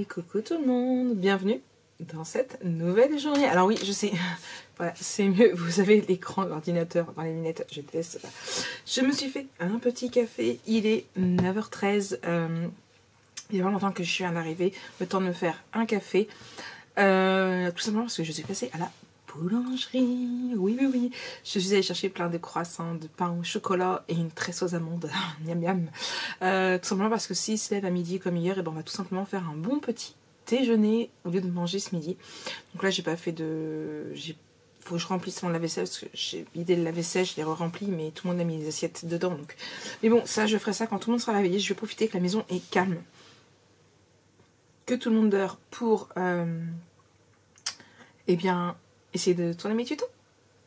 Et coucou tout le monde, bienvenue dans cette nouvelle journée. Alors oui, je sais, voilà, c'est mieux, vous avez l'écran, l'ordinateur dans les lunettes, je déteste ça. Je me suis fait un petit café, il est 9h13, il y a vraiment longtemps que je suis arrivée, le temps de me faire un café, tout simplement parce que je suis passée à la boulangerie, oui, je suis allée chercher plein de croissants, de pain au chocolat et une tresse aux amandes, miam miam, tout simplement parce que s'il se lève à midi comme hier, et ben on va tout simplement faire un bon petit déjeuner au lieu de manger ce midi. Donc là j'ai pas fait de... faut que je remplisse mon lave-vaisselle parce que j'ai vidé le lave-vaisselle, je l'ai re-rempli mais tout le monde a mis les assiettes dedans. Donc... Mais bon, ça je ferai ça quand tout le monde sera réveillé, je vais profiter que la maison est calme, que tout le monde dort pour eh bien essayer de tourner mes tutos.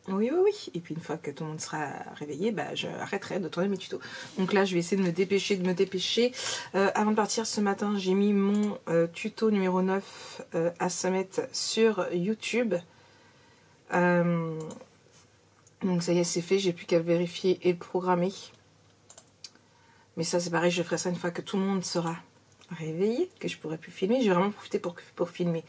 Oui. Et puis une fois que tout le monde sera réveillé, bah, je arrêterai de tourner mes tutos. Donc là, je vais essayer de me dépêcher. Avant de partir ce matin, j'ai mis mon tuto numéro 9 à se mettre sur YouTube. Donc ça y est, c'est fait. J'ai plus qu'à le vérifier et le programmer. Mais ça, c'est pareil, je ferai ça une fois que tout le monde sera réveillé, que je pourrai plus filmer. J'ai vraiment profité pour filmer.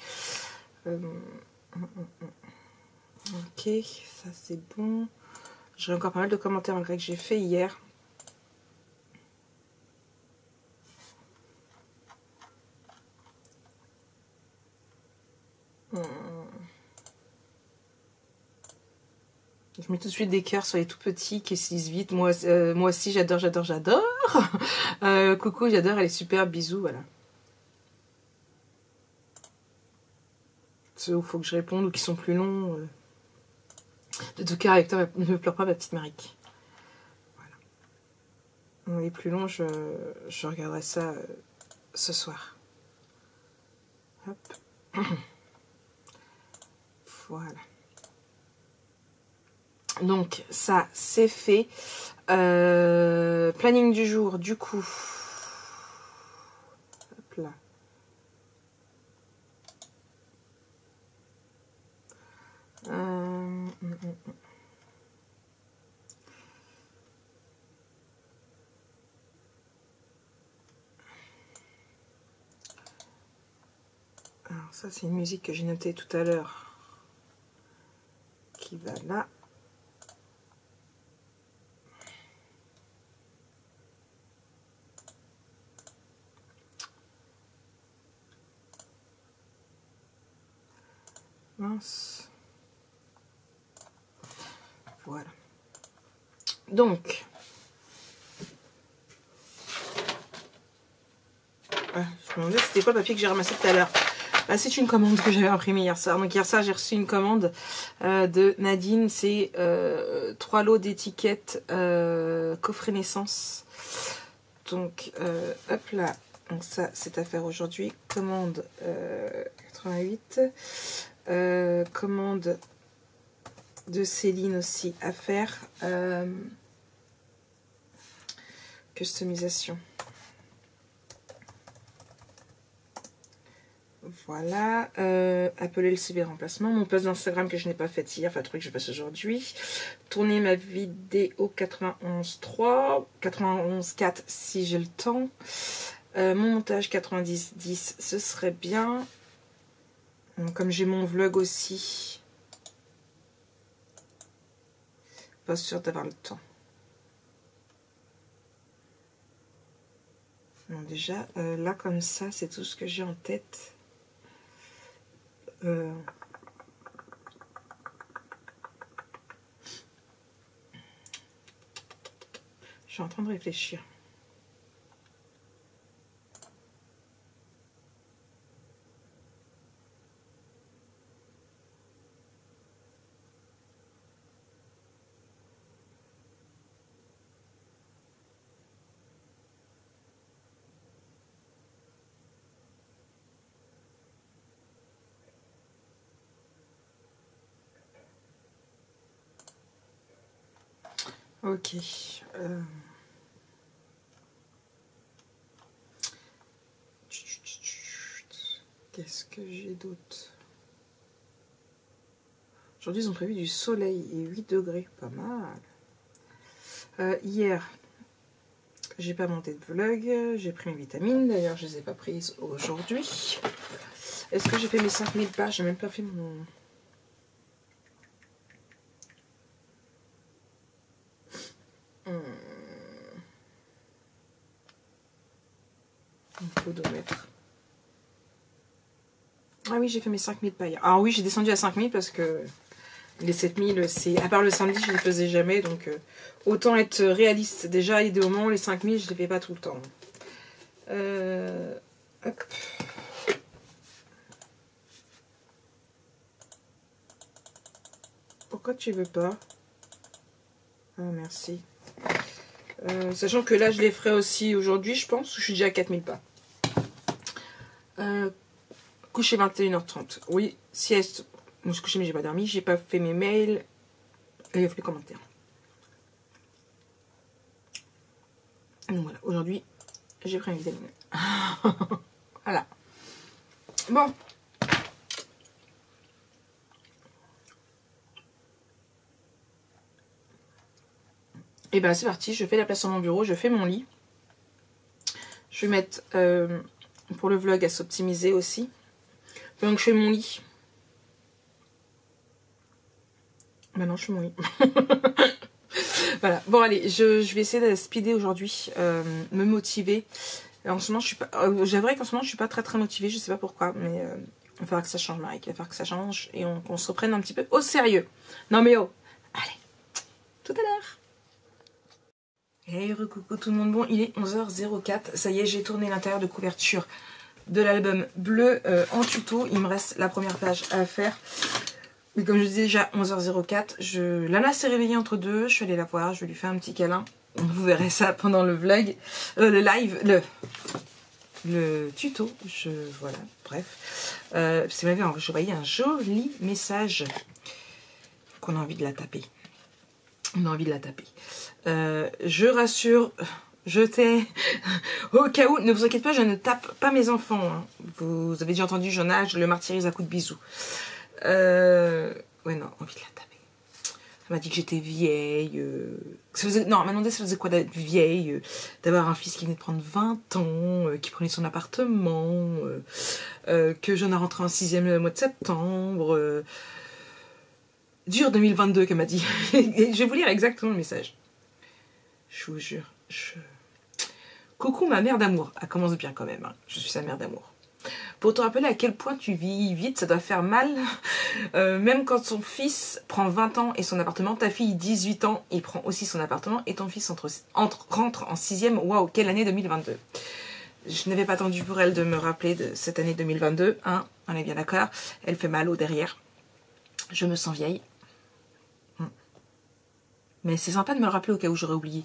Ok, ça c'est bon. J'ai encore pas mal de commentaires malgré que j'ai fait hier. Je mets tout de suite des cœurs sur les tout petits qui se lisent vite. Moi aussi j'adore. Coucou, j'adore, elle est super, bisous, voilà. Ceux où il faut que je réponde ou qui sont plus longs. De tout caractère, ne me pleure pas ma petite Marique. Voilà. Les plus longs, je regarderai ça ce soir. Hop. Voilà. Donc ça c'est fait. Planning du jour, du coup. Hop là. Alors ça c'est une musique que j'ai notée tout à l'heure qui va là. Mince. Voilà. Donc je me demandais c'était quoi le papier que j'ai ramassé tout à l'heure. Bah, c'est une commande que j'avais imprimée hier soir. Donc hier soir j'ai reçu une commande de Nadine. C'est 3 lots d'étiquettes coffret naissance. Donc hop là. Donc ça c'est à faire aujourd'hui. Commande 88. Commande de Céline aussi à faire. Customisation. Voilà, appeler le cyber-remplacement, mon post d'Instagram que je n'ai pas fait hier, enfin le truc que je fasse aujourd'hui, tourner ma vidéo 91.3, 91.4 si j'ai le temps, mon montage 90.10 ce serait bien, comme j'ai mon vlog aussi, pas sûr d'avoir le temps. Bon, déjà, là comme ça, c'est tout ce que j'ai en tête. Je suis en train de réfléchir. Ok. Qu'est-ce que j'ai d'autre? Aujourd'hui, ils ont prévu du soleil et 8 degrés. Pas mal. Hier, j'ai pas monté de vlog, j'ai pris mes vitamines, d'ailleurs je les ai pas prises aujourd'hui. Est-ce que j'ai fait mes 5000 pas? J'ai même pas fait mon... Mon podomètre. Ah oui, j'ai fait mes 5000 pas hier. Alors oui, j'ai descendu à 5000 parce que les 7000, c'est... À part le samedi, je les faisais jamais, donc autant être réaliste. Déjà, idéalement, les 5000, je les fais pas tout le temps. Hop. Pourquoi tu veux pas? Ah, merci. Sachant que là, je les ferai aussi aujourd'hui, je pense. Je suis déjà à 4000 pas. Coucher 21h30. Oui, sieste. Moi, je suis couchée, mais j'ai pas dormi. J'ai pas fait mes mails. Et il a fait les commentaires. Donc voilà, aujourd'hui, j'ai pris une vitamine. Voilà. Bon. Et ben c'est parti, je fais la place sur mon bureau, je fais mon lit. Je vais mettre pour le vlog à s'optimiser aussi. Donc je fais mon lit. Maintenant je fais mon lit. Voilà, bon allez, je vais essayer de speeder aujourd'hui, me motiver. En ce moment je suis pas, j'avouerai qu'en ce moment je suis pas très motivée, je sais pas pourquoi, mais il va falloir que ça change, Marie, il va falloir que ça change et qu'on se reprenne un petit peu au sérieux. Non mais oh, allez, tout à l'heure. Hey, recoucou tout le monde, bon il est 11h04, ça y est j'ai tourné l'intérieur de couverture de l'album bleu en tuto, il me reste la première page à faire. Mais comme je disais déjà 11h04, Lana s'est réveillée entre deux, je suis allée la voir, je vais lui faire un petit câlin. Vous verrez ça pendant le vlog, le live, le tuto, voilà, bref. Je voyais un joli message qu'on a envie de la taper. On a envie de la taper. Je rassure, je t'ai... Au cas où, ne vous inquiétez pas, je ne tape pas mes enfants. Hein. Vous avez déjà entendu Jonas, je le martyrise à coups de bisous. Ouais, non, envie de la taper. Elle m'a dit que j'étais vieille. Non, elle m'a demandé ça faisait quoi d'être vieille, d'avoir un fils qui venait de prendre 20 ans, qui prenait son appartement, que j'en ai rentré en 6e le mois de septembre. Dur 2022, qu'elle m'a dit. Et je vais vous lire exactement le message. Je vous jure. Coucou ma mère d'amour. Elle commence bien quand même. Hein. Je suis sa mère d'amour. Pour te rappeler à quel point tu vis vite, ça doit faire mal. Même quand son fils prend 20 ans et son appartement, ta fille 18 ans, il prend aussi son appartement et ton fils rentre en 6e. Waouh, quelle année 2022. Je n'avais pas attendu pour elle de me rappeler de cette année 2022. Hein, on est bien d'accord. Elle fait mal au derrière. Je me sens vieille. Mais c'est sympa de me le rappeler au cas où j'aurais oublié.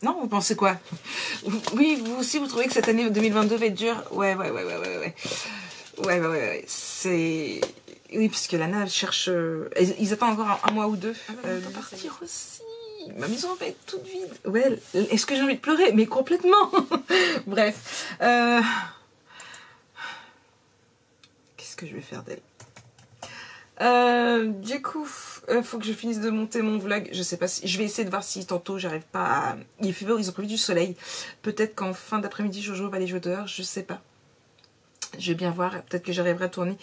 Non, vous pensez quoi? Oui, vous aussi, vous trouvez que cette année 2022 va être dure? Ouais. Ouais. C'est... Oui, parce que Lana cherche... Ils attendent encore un mois ou deux. De partir aussi. Ma maison va être toute vide. Ouais, est-ce que j'ai envie de pleurer? Mais complètement. Bref. Qu'est-ce que je vais faire d'elle? Du coup, faut que je finisse de monter mon vlog. Je sais pas si... Je vais essayer de voir si tantôt j'arrive pas à... Il fait beau, ils ont prévu du soleil. Peut-être qu'en fin d'après-midi, Jojo va aller jouer dehors. Je sais pas. Je vais bien voir. Peut-être que j'arriverai à tourner.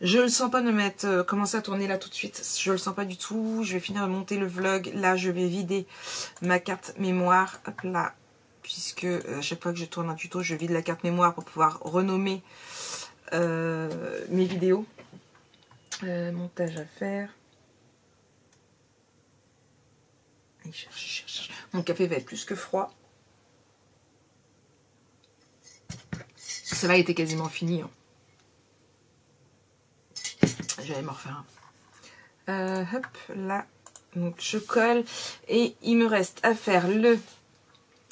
Je le sens pas de mettre... commencer à tourner là tout de suite. Je le sens pas du tout. Je vais finir de monter le vlog. Là, je vais vider ma carte mémoire. Hop là. Puisque à chaque fois que je tourne un tuto, je vide la carte mémoire pour pouvoir renommer mes vidéos. Montage à faire. Il cherche. Mon café va être plus que froid. Ça va, il était quasiment fini. Hein. Je vais aller m'en refaire un. Hop, là. Donc je colle. Et il me reste à faire le...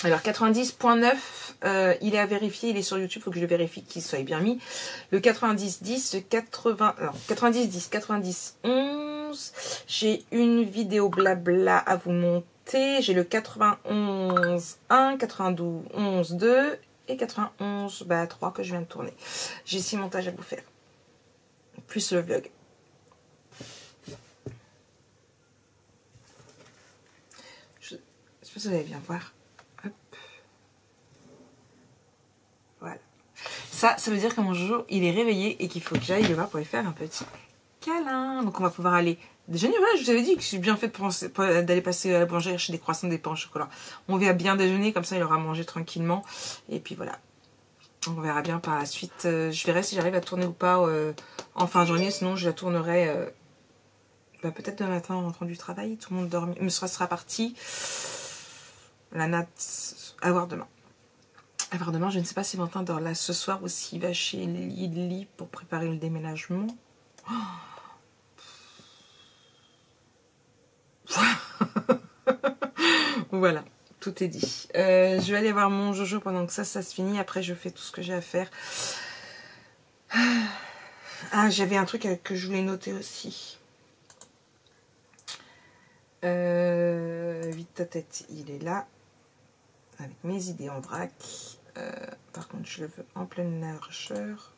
Alors 90.9, il est à vérifier, il est sur YouTube, il faut que je le vérifie qu'il soit bien mis. Le 90-10, le 80... Alors 90-10, 90-11. J'ai une vidéo blabla à vous monter. J'ai le 91-1, 92-11-2 et 91-3 que je viens de tourner. J'ai 6 montages à vous faire. Plus le vlog. Je sais pas si vous allez bien voir. Hop. Ça veut dire que mon Jojo, il est réveillé et qu'il faut que j'aille le voir pour lui faire un petit câlin. Donc on va pouvoir aller déjeuner. Voilà, je vous avais dit que je suis bien faite pour d'aller passer à la boulangerie acheter des croissants, des pains au chocolat. On va bien déjeuner, comme ça il aura mangé tranquillement. Et puis voilà. On verra bien par la suite. Je verrai si j'arrive à tourner ou pas en fin de journée. Sinon je la tournerai peut-être demain matin en rentrant du travail. Tout le monde dormi, me sera parti. La natte, à voir demain. À voir demain, je ne sais pas si Valentin dort là ce soir ou s'il va chez Lily pour préparer le déménagement. Voilà, tout est dit. Je vais aller voir mon Jojo pendant que ça se finit. Après, je fais tout ce que j'ai à faire. Ah, j'avais un truc que je voulais noter aussi. Vite ta tête, il est là. Avec mes idées en vrac. Par contre, je le veux en pleine largeur.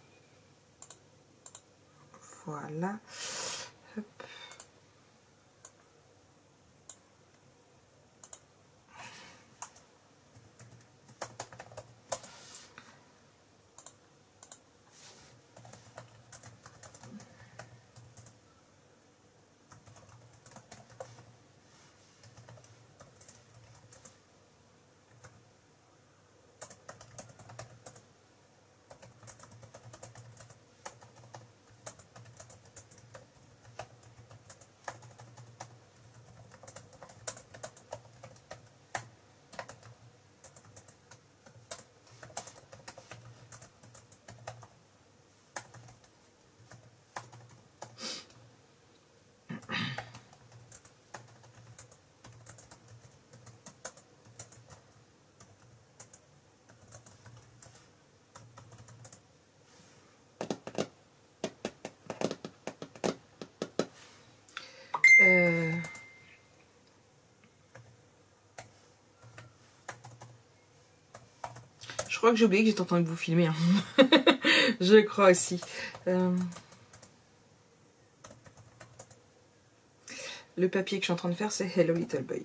Voilà. Hop. Je crois que j'ai oublié que j'étais en train de vous filmer. Hein. Je crois aussi. Le papier que je suis en train de faire, c'est Hello Little Boy.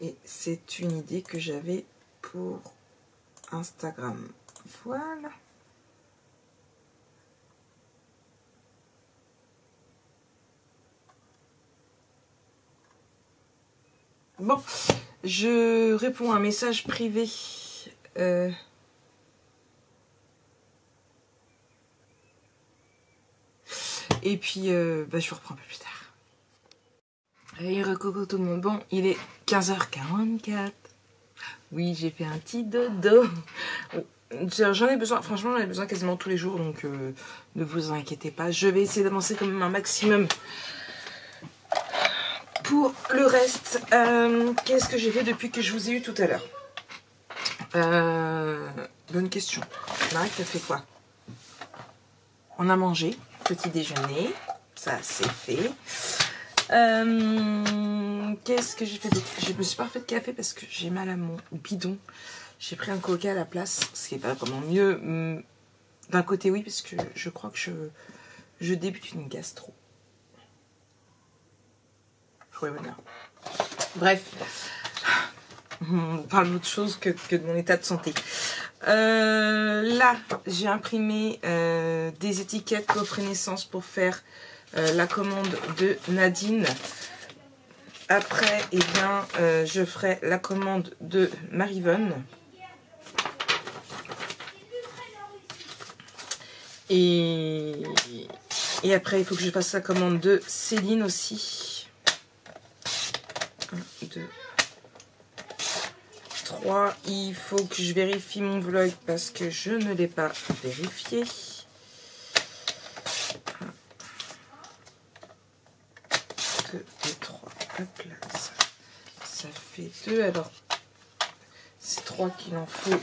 Et c'est une idée que j'avais pour Instagram. Voilà. Bon, je réponds à un message privé. Et puis, je vous reprends un peu plus tard. Allez, recoco tout le monde. Bon, il est 15h44. Oui, j'ai fait un petit dodo. J'en ai besoin, franchement, j'en ai besoin quasiment tous les jours. Donc, ne vous inquiétez pas. Je vais essayer d'avancer quand même un maximum. Pour le reste, qu'est-ce que j'ai fait depuis que je vous ai eu tout à l'heure? Bonne question. Marie, t'as fait quoi? On a mangé, petit déjeuner, ça c'est fait. Qu'est-ce que j'ai fait d'autre? Je me suis pas refait de café parce que j'ai mal à mon bidon. J'ai pris un coca à la place, ce qui est pas vraiment mieux. D'un côté oui, parce que je crois que je débute une gastro. Bref, on parle d'autre chose que de mon état de santé. Là, j'ai imprimé des étiquettes coffret naissance pour faire la commande de Nadine. Après, eh bien, je ferai la commande de Marivonne. Et après, il faut que je fasse la commande de Céline aussi. 1, 2, 3. Il faut que je vérifie mon vlog parce que je ne l'ai pas vérifié. 1, 2 et 3. Hop là, ça fait 2. Alors, c'est 3 qu'il en faut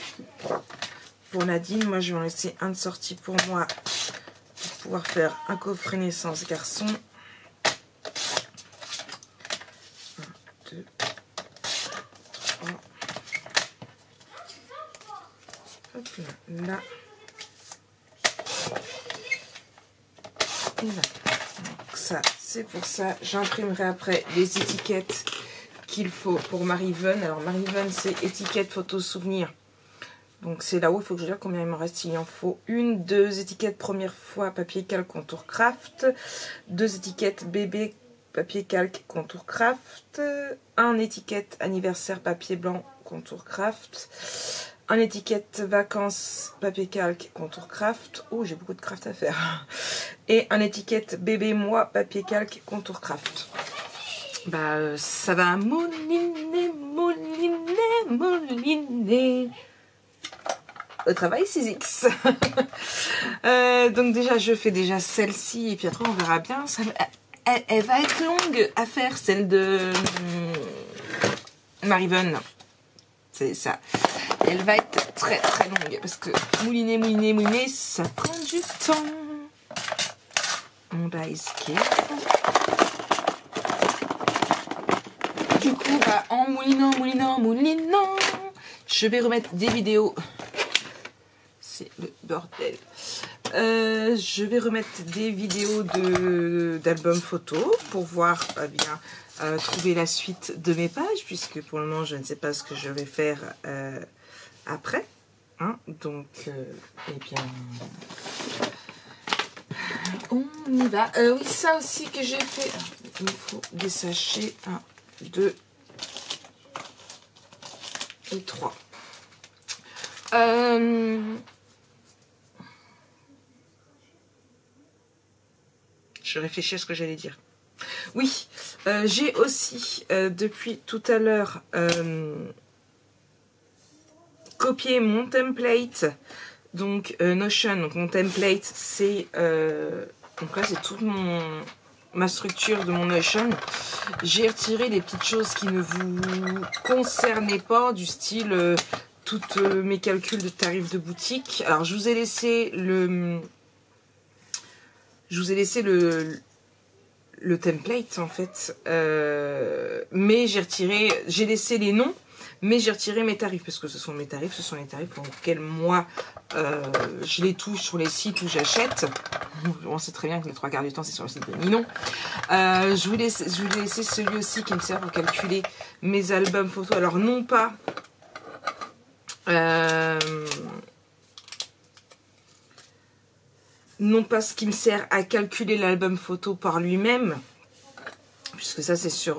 pour Nadine. Moi, je vais en laisser un de sortie pour moi pour pouvoir faire un coffret naissance garçon. 2, 3. Hop là, là. Et là. Donc ça, c'est pour ça. J'imprimerai après les étiquettes qu'il faut pour Maryvonne. Alors Maryvonne, c'est étiquette photo souvenir. Donc c'est là où il faut que je regarde combien il me reste. Il en faut une, 2 étiquettes première fois papier calque contour craft, 2 étiquettes bébé papier calque contour craft, 1 étiquette anniversaire papier blanc contour craft, 1 étiquette vacances papier calque contour craft. Oh, j'ai beaucoup de craft à faire. Et 1 étiquette bébé moi papier calque contour craft. Bah ça va mouliner, mouliner, mouliner. Au travail 6X. Donc déjà je fais déjà celle-ci et puis après on verra bien. Ça, elle va être longue à faire, celle de Maryvonne. C'est ça. Elle va être très très longue parce que mouliner, mouliner, mouliner, ça prend du temps. Mon dice qui du coup, bah, en moulinant, moulinant, moulinant, je vais remettre des vidéos. C'est le bordel. Je vais remettre des vidéos d'albums photos pour voir bien trouver la suite de mes pages, puisque pour le moment je ne sais pas ce que je vais faire après. Hein, donc, eh bien, on y va. Oui, ça aussi que j'ai fait. Il me faut des sachets. 1, 2 et 3. Je réfléchis à ce que j'allais dire. Oui, j'ai aussi depuis tout à l'heure copié mon template. Donc Notion, donc mon template, c'est donc là c'est toute ma structure de mon Notion. J'ai retiré les petites choses qui ne vous concernaient pas, du style toutes mes calculs de tarifs de boutique. Alors je vous ai laissé le template en fait, mais j'ai laissé les noms, mais j'ai retiré mes tarifs parce que ce sont les tarifs auxquels moi je les touche sur les sites où j'achète. On sait très bien que les 3 quarts du temps c'est sur le site de Ninon. Je vous ai laissé celui aussi qui me sert pour calculer mes albums photos. Alors non pas ce qui me sert à calculer l'album photo par lui-même, puisque ça c'est sur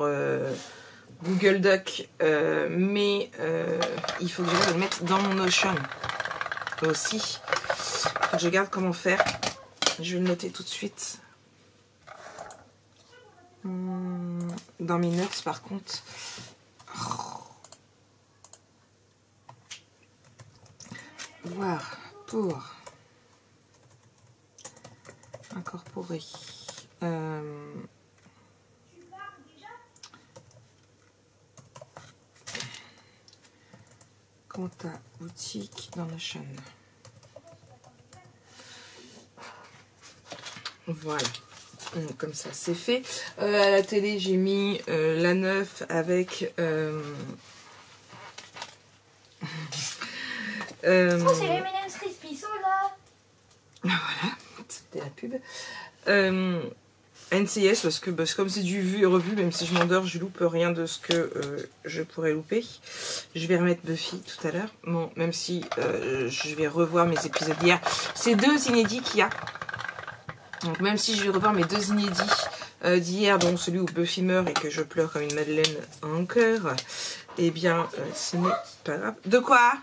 Google Doc, mais il faut que je le mette dans mon Notion aussi. Il faut que je regarde comment faire. Je vais le noter tout de suite. Dans mes notes par contre. Voir pour incorporer compte à boutique dans la chaîne. Voilà, comme ça c'est fait. À la télé j'ai mis la 9 avec c'est les M&M's Crispy sont là. Voilà, c'était la pub. NCS, parce que comme c'est du vu et revu, même si je m'endors, je loupe rien de ce que je pourrais louper. Je vais remettre Buffy tout à l'heure. Bon, même si je vais revoir mes épisodes d'hier. C'est 2 inédits qu'il y a. Donc même si je vais revoir mes 2 inédits d'hier, dont celui où Buffy meurt et que je pleure comme une madeleine encore, eh bien, ce n'est pas grave. De quoi?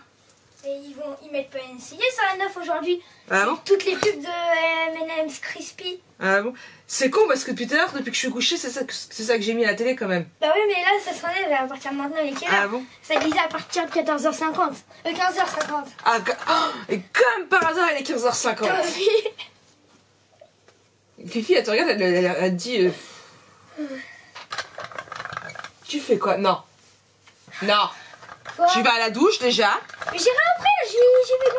Et ils mettent pas NCS à la 9 aujourd'hui. Ah bon? Toutes les pubs de M&M's Crispy. Ah bon? C'est con parce que depuis tout à l'heure, depuis que je suis couchée, c'est ça que j'ai mis à la télé quand même. Bah oui, mais là, ça s'enlève à partir de maintenant. Les quelle heure? Ah bon? Ça disait à partir de 14h50. 15h50. Ah, et comme par hasard, il est 15h50. Fifi, elle te regarde, elle te dit... Tu fais quoi? Non. Non. Quoi? Tu vas à la douche déjà. Mais j'irai après, j'y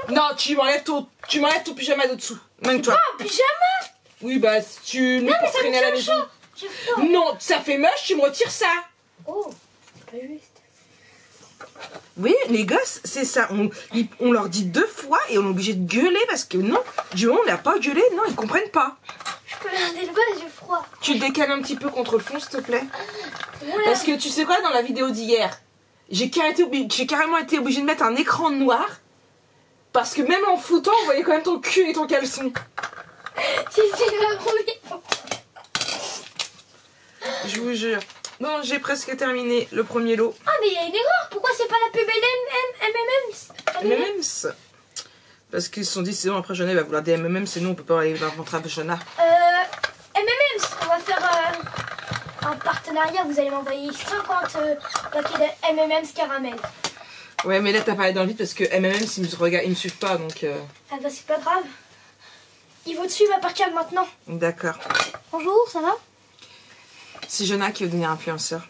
vais Non, tu m'enlèves ton pyjama de dessous. Même toi. Oh, pyjama. Oui, bah, si tu mets pour traîner à la maison. J'ai froid. Non, ça fait moche, tu me retires ça. Oh, pas juste. Oui, les gosses, c'est ça. On leur dit 2 fois et on est obligé de gueuler parce que non, du moment où on n'a pas gueulé, non, ils comprennent pas. Je peux regarder le bas, j'ai froid. Tu te décales un petit peu contre le fond, s'il te plaît. Voilà. Parce que tu sais quoi, dans la vidéo d'hier, j'ai carrément été obligée de mettre un écran noir. Parce que même en foutant, on voyait quand même ton cul et ton caleçon. C'est ma première. Je vous jure. Bon, j'ai presque terminé le premier lot. Ah, mais il y a une erreur. Pourquoi c'est pas la pub MMM's? M&M's. Parce qu'ils se sont dit, sinon après Jonah va vouloir des M&M's, sinon on peut pas aller rentrer avec Jonah. MMM's, on va faire un partenariat. Vous allez m'envoyer 50 paquets de MMM's caramel. Ouais, mais là t'as parlé dans le vide parce que M&M's ils me suivent pas donc. Ah bah c'est pas grave. Ils vont te suivre à partir de maintenant. D'accord. Bonjour, ça va? C'est Jonah qui veut devenir influenceur.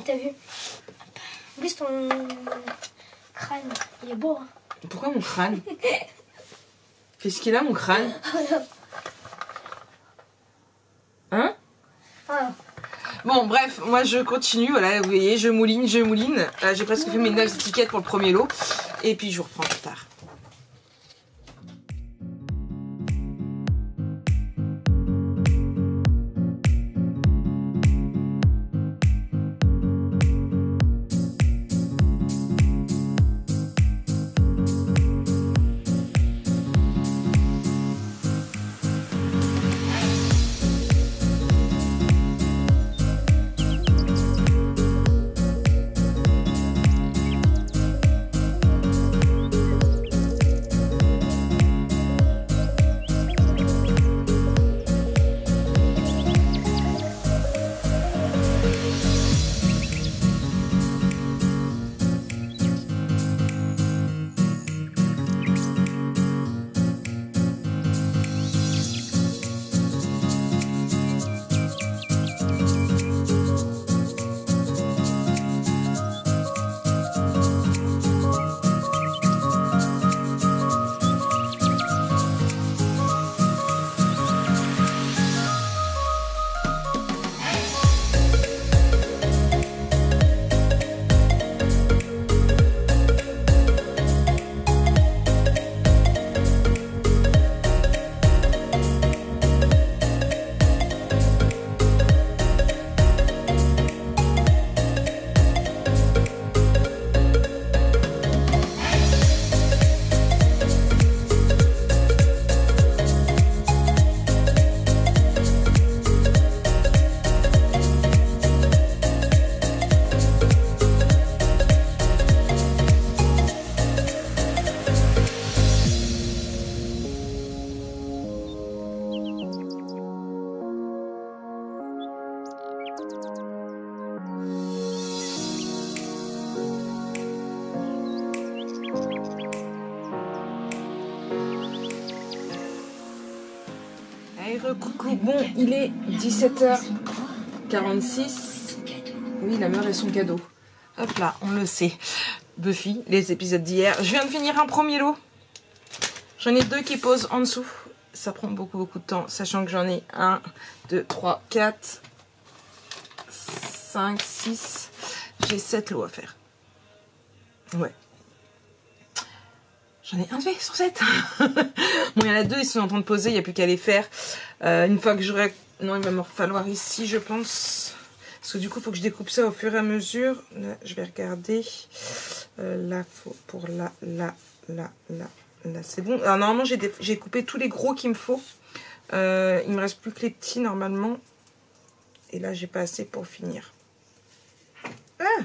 T'as vu? En plus ton crâne, il est beau. Hein. Pourquoi mon crâne? Qu'est-ce qu'il a mon crâne? Hein? Ah. Bon bref, moi je continue, voilà, vous voyez, je mouline. J'ai presque fait mes 9 étiquettes pour le premier lot. Et puis je vous reprends plus tard. Coucou, bon, il est 17h46. Oui, la meuf et son cadeau. Hop là, on le sait. Buffy, les épisodes d'hier. Je viens de finir un premier lot. J'en ai 2 qui posent en dessous. Ça prend beaucoup de temps, sachant que j'en ai 1, 2, 3, 4, 5, 6. J'ai 7 lots à faire. Ouais. J'en ai un fait sur 7. Bon, il y en a 2, ils sont en train de poser, il n'y a plus qu'à les faire. Une fois que j'aurai... Non, il va me falloir ici, je pense. Parce que du coup, il faut que je découpe ça au fur et à mesure. Là, je vais regarder. Là, pour là, c'est bon. Alors, normalement, j'ai coupé tous les gros qu'il me faut. Il me reste plus que les petits, normalement. Et là, j'ai pas assez pour finir. Ah!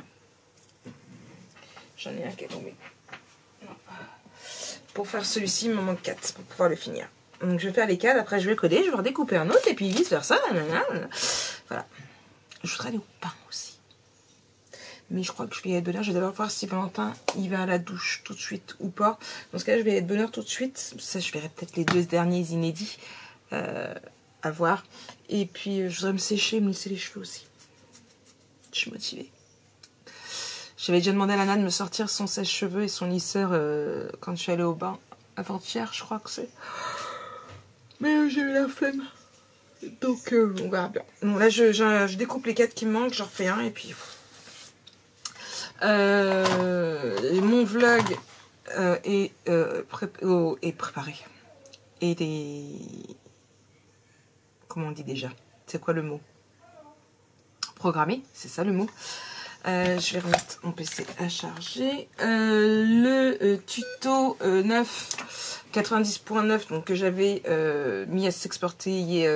J'en ai un qui est tombé. Pour faire celui-ci, il me manque 4 pour pouvoir le finir. Donc je vais faire les 4, après je vais coller, je vais redécouper un autre et puis vice versa. Voilà. Je voudrais aller au pain aussi. Mais je crois que je vais y être bonheur. Je vais d'abord voir si Valentin il va à la douche tout de suite ou pas. Dans ce cas, je vais être bonheur tout de suite. Ça, je verrai peut-être les 2 derniers inédits à voir. Et puis je voudrais me sécher, me lisser les cheveux aussi. Je suis motivée. J'avais déjà demandé à Lana de me sortir son sèche-cheveux et son lisseur quand je suis allée au bain avant-hier, je crois que c'est. Mais j'ai eu la flemme. Donc on verra bien. Bon, là je découpe les 4 qui me manquent, j'en refais un et puis. Mon vlog est préparé. Et des. Comment on dit déjà? C'est quoi le mot? programmer, c'est ça le mot. Je vais remettre mon PC à charger. Le tuto 90.9 donc que j'avais mis à s'exporter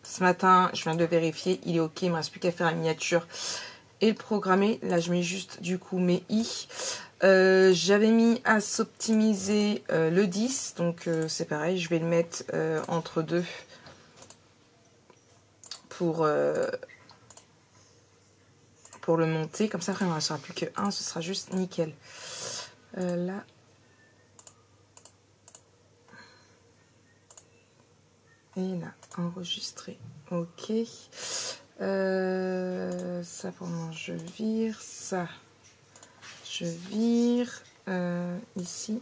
ce matin, je viens de le vérifier, il est ok, il me reste plus qu'à faire la miniature et le programmer. Là je mets juste du coup mes i. J'avais mis à s'optimiser le 10, donc c'est pareil, je vais le mettre entre deux pour le monter, comme ça après il ne restera plus que un, ce sera juste nickel. Là et là, enregistrer, ok. Ça pour moi je vire, ça je vire ici.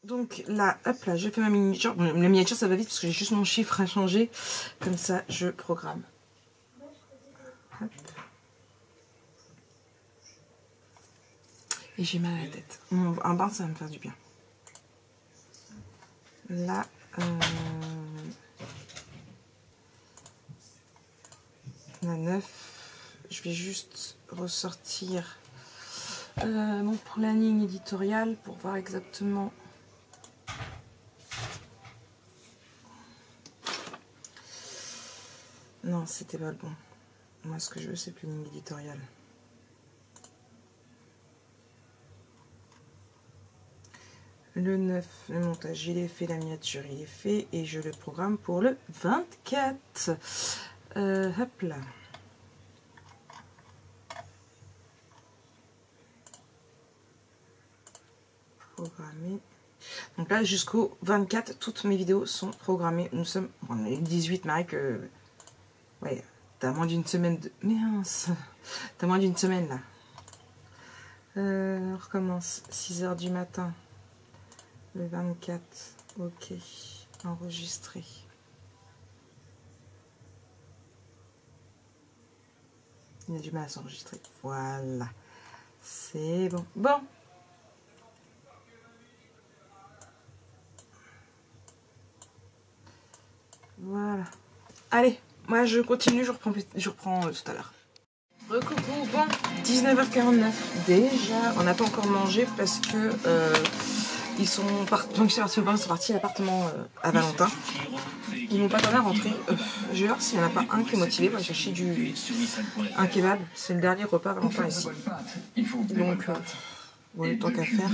Donc là, hop là, je fais ma miniature. Bon, la miniature ça va vite parce que j'ai juste mon chiffre à changer. Comme ça, je programme. Hop. Et j'ai mal à la tête. Un bain, ça va me faire du bien. Là, la 9. Je vais juste ressortir mon planning éditorial pour voir exactement. Non, c'était pas le bon. Moi, ce que je veux, c'est plus une ligne éditoriale. Le 9, le montage, il est fait. La miniature, il est fait. Et je le programme pour le 24. Hop là. Programmer. Donc là, jusqu'au 24, toutes mes vidéos sont programmées. Nous sommes... Bon, on est le 18, Marie, que... Ouais, t'as moins d'une semaine de... Mince, t'as moins d'une semaine là. On recommence, 6 h du matin. Le 24, ok, enregistré. Il a du mal à s'enregistrer, voilà. C'est bon. Bon. Voilà. Allez. Moi je continue, je reprends tout à l'heure. Recoucou, bon, 19h49 déjà, on n'a pas encore mangé parce que ils sont partis, donc ils sont partis à l'appartement à Valentin. Ils n'ont pas tardé à rentrer. Je vais voir s'il n'y en a pas un qui est motivé pour aller chercher un kebab. C'est le dernier repas Valentin ici. Donc, ouais, tant qu'à faire.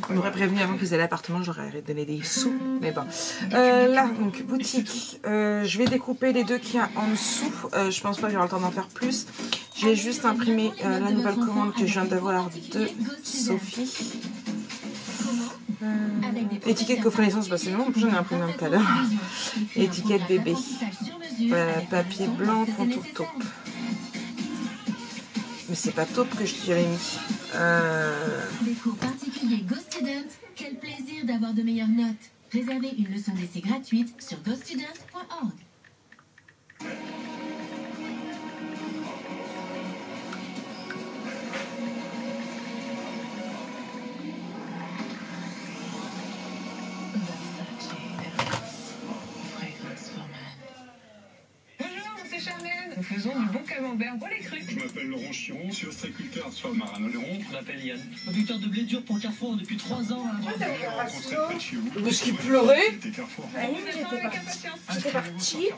Ils m'auraient prévenu avant qu'ils allaient à l'appartement, j'aurais donné des sous. Mais bon. Là, donc, boutique. Je vais découper les deux qu'il y a en dessous. Je pense pas que j'aurai le temps d'en faire plus. J'ai juste imprimé la nouvelle commande que je viens d'avoir de Sophie. Étiquette cofonnaissance, bah c'est bon, j'en ai imprimé un tout à l'heure. Étiquette bébé. Papier blanc, contour taupe. Mais c'est pas taupe que je t'avais mis. Des cours particuliers GoStudent, quel plaisir d'avoir de meilleures notes. Réservez une leçon d'essai gratuite sur gostudent.org. Nous faisons du bon camembert pour les crus. Je m'appelle Laurent Chiron, je suis ostréiculteur sur le Marin Oléron. Je m'appelle Yann, producteur de blé dur pour Carrefour depuis 3 ans. Parce qu'il pleurait. J'étais partie.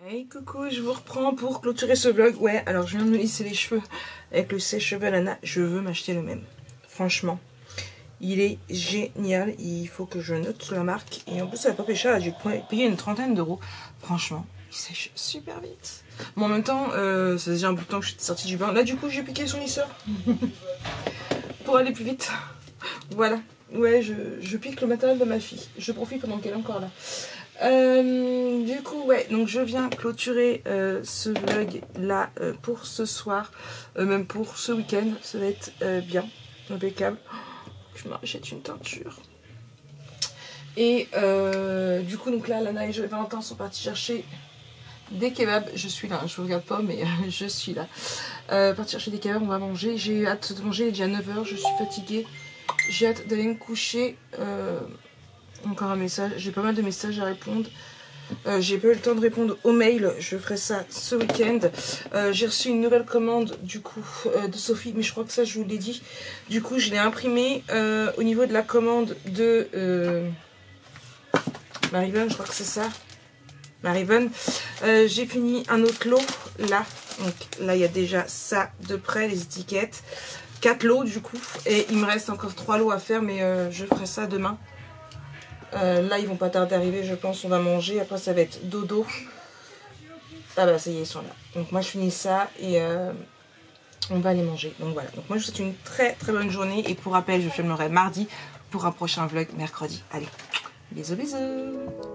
Hey coucou, je vous reprends pour clôturer ce vlog. Ouais, alors je viens de me lisser les cheveux avec le sèche-cheveux Lana. Je veux m'acheter le même. Franchement, il est génial. Il faut que je note la marque. Et en plus, ça va pas pécher. J'ai payé une trentaine d'euros. Franchement, il sèche super vite. Bon, en même temps, ça fait déjà un bout de temps que je suis sortie du bain. Là, du coup, j'ai piqué son lisseur pour aller plus vite. Voilà. Ouais, je pique le matériel de ma fille. Je profite pendant qu'elle est encore là. Du coup, ouais, donc je viens clôturer ce vlog là pour ce soir, même pour ce week-end. Ça va être bien, impeccable. Je m'achète une teinture. Et du coup, donc là, Lana et Valentin sont partis chercher des kebabs. Je suis là, je vous regarde pas, mais je suis là. Partir chercher des kebabs, on va manger. J'ai hâte de manger, il est déjà 9 h, je suis fatiguée. J'ai hâte d'aller me coucher. Encore un message, j'ai pas mal de messages à répondre. J'ai pas eu le temps de répondre aux mails, je ferai ça ce week-end. J'ai reçu une nouvelle commande du coup de Sophie, mais je crois que ça je vous l'ai dit. Du coup je l'ai imprimé au niveau de la commande de Marivonne, je crois que c'est ça. Marivonne. J'ai fini un autre lot là. Donc là il y a déjà ça de près, les étiquettes. 4 lots du coup. Et il me reste encore 3 lots à faire, mais je ferai ça demain. Là ils vont pas tarder d'arriver, je pense. On va manger, après ça va être dodo. Ah bah ça y est, ils sont là. Donc moi je finis ça et on va aller manger. Donc voilà, donc moi je vous souhaite une très très bonne journée. Et pour rappel, je filmerai mardi pour un prochain vlog mercredi. Allez, bisous bisous.